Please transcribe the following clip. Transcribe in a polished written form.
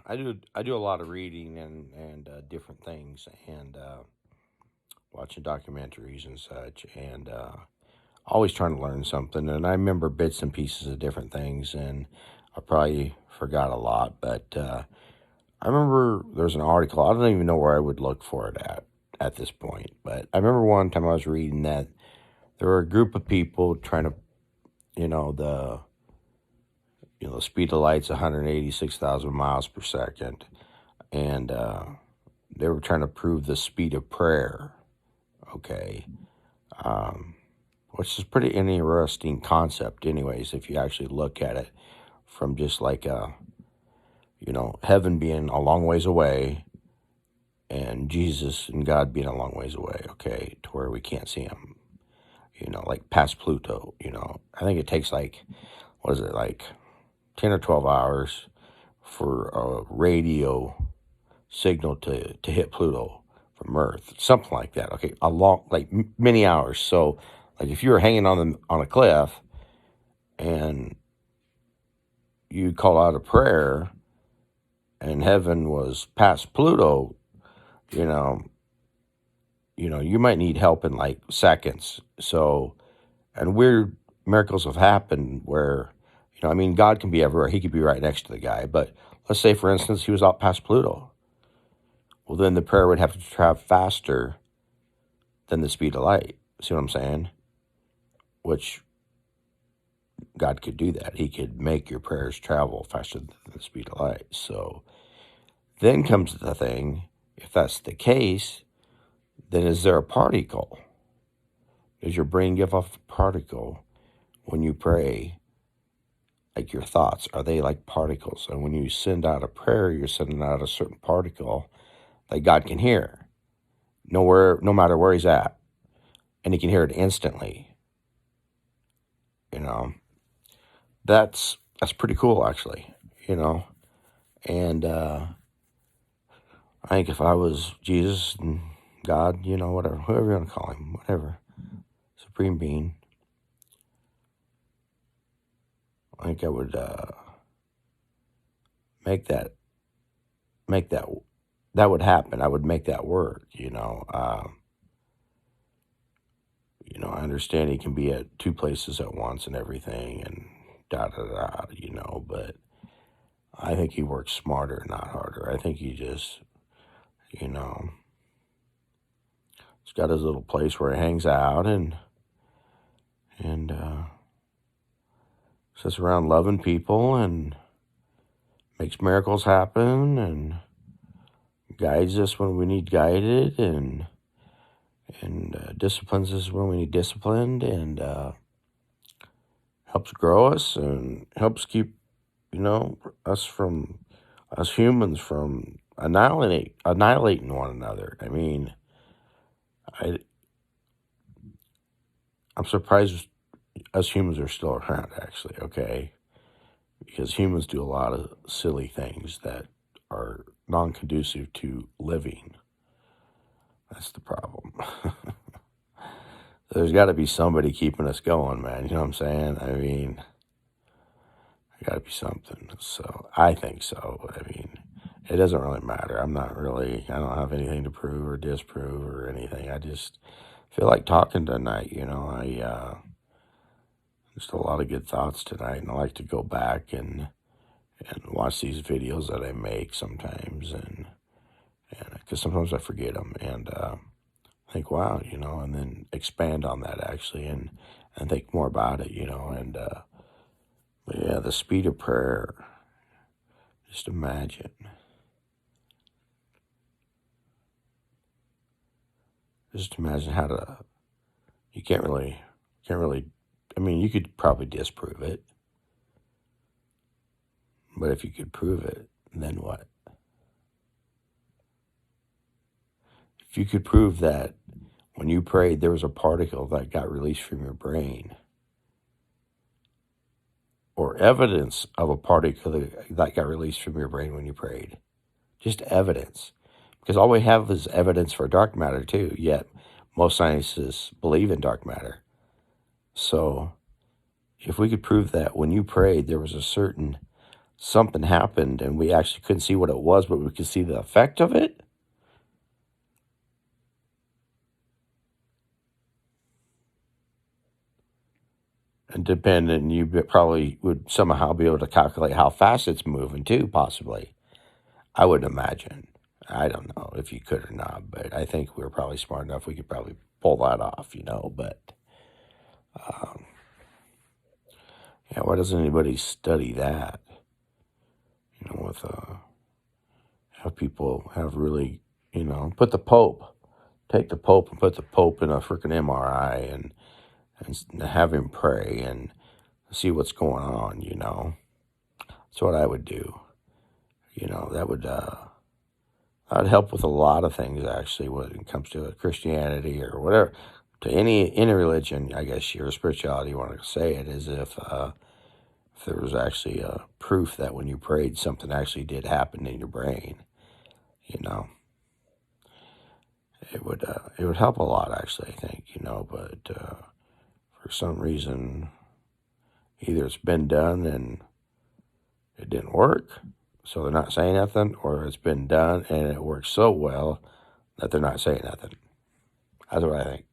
I do a lot of reading and different things and watching documentaries and such and always trying to learn something. And I remember bits and pieces of different things, and I probably forgot a lot. But I remember there's an article. I don't even know where I would look for it at this point. But I remember one time I was reading that there were a group of people trying to, you know, the the speed of light's 186,000 miles per second, and they were trying to prove the speed of prayer. Okay, um, which is pretty interesting concept, anyways. If you actually look at it from just like heaven being a long ways away, and Jesus and God being a long ways away. Okay, to where we can't see him. Like past Pluto. I think it takes like what is it like 10 or 12 hours for a radio signal to hit Pluto from Earth, something like that. Okay, a long like many hours. So, like if you were hanging on a cliff and you call out a prayer and heaven was past Pluto, you know, you might need help in like seconds. So, and weird miracles have happened where, I mean, God can be everywhere. He could be right next to the guy, but let's say, for instance, he was out past Pluto. Well, then the prayer would have to travel faster than the speed of light. See what I'm saying? Which God could do that. He could make your prayers travel faster than the speed of light. So then comes the thing, if that's the case, then is there a particle? Does your brain give off a particle when you pray? Like your thoughts, are they like particles? And when you send out a prayer, you're sending out a certain particle that God can hear, no matter where he's at. And he can hear it instantly. That's pretty cool, actually. And I think if I was Jesus and God, whatever, whoever you want to call him, whatever, supreme being, I think I would make that that would happen. I would make that work. I understand he can be at two places at once and everything, and da da da. But I think he works smarter, not harder. I think he just, you know, he's got his little place where he hangs out and sits around loving people and makes miracles happen and guides us when we need guided and disciplines us when we need disciplined and helps grow us and helps keep us humans from annihilating one another. I mean, I I'm surprised us humans are still around, actually. Okay, because humans do a lot of silly things that are non-conducive to living. That's the problem. There's got to be somebody keeping us going, man. You know what I'm saying? I mean, there got to be something. So I think so. I mean, it doesn't really matter. I don't have anything to prove or disprove or anything. I just feel like talking tonight. Just a lot of good thoughts tonight, and I like to go back and watch these videos that I make sometimes, and because sometimes I forget them, and think, wow, and then expand on that actually, and think more about it, and but yeah, the speed of prayer. Just imagine how to. You can't really. I mean, you could probably disprove it, but if you could prove it, then what? If you could prove that when you prayed, there was a particle that got released from your brain, or evidence of a particle that got released from your brain when you prayed, just evidence. Because all we have is evidence for dark matter, too, yet most scientists believe in dark matter. So if we could prove that when you prayed, there was a certain something happened and we actually couldn't see what it was, but we could see the effect of it. And depending, you probably would somehow be able to calculate how fast it's moving too, possibly. I would imagine. I don't know if you could or not, but I think we're probably smart enough we could probably pull that off, but um, yeah, why doesn't anybody study that? With have people have really, put the Pope, take the Pope and put the Pope in a freaking MRI and have him pray and see what's going on, That's what I would do. That would help with a lot of things, actually, when it comes to Christianity or whatever. To any religion, I guess, your spirituality, you want to say it, is if there was actually proof that when you prayed, something actually did happen in your brain, it would help a lot, actually, I think, but for some reason, either it's been done and it didn't work, so they're not saying nothing, or it's been done and it works so well that they're not saying nothing. That's what I think.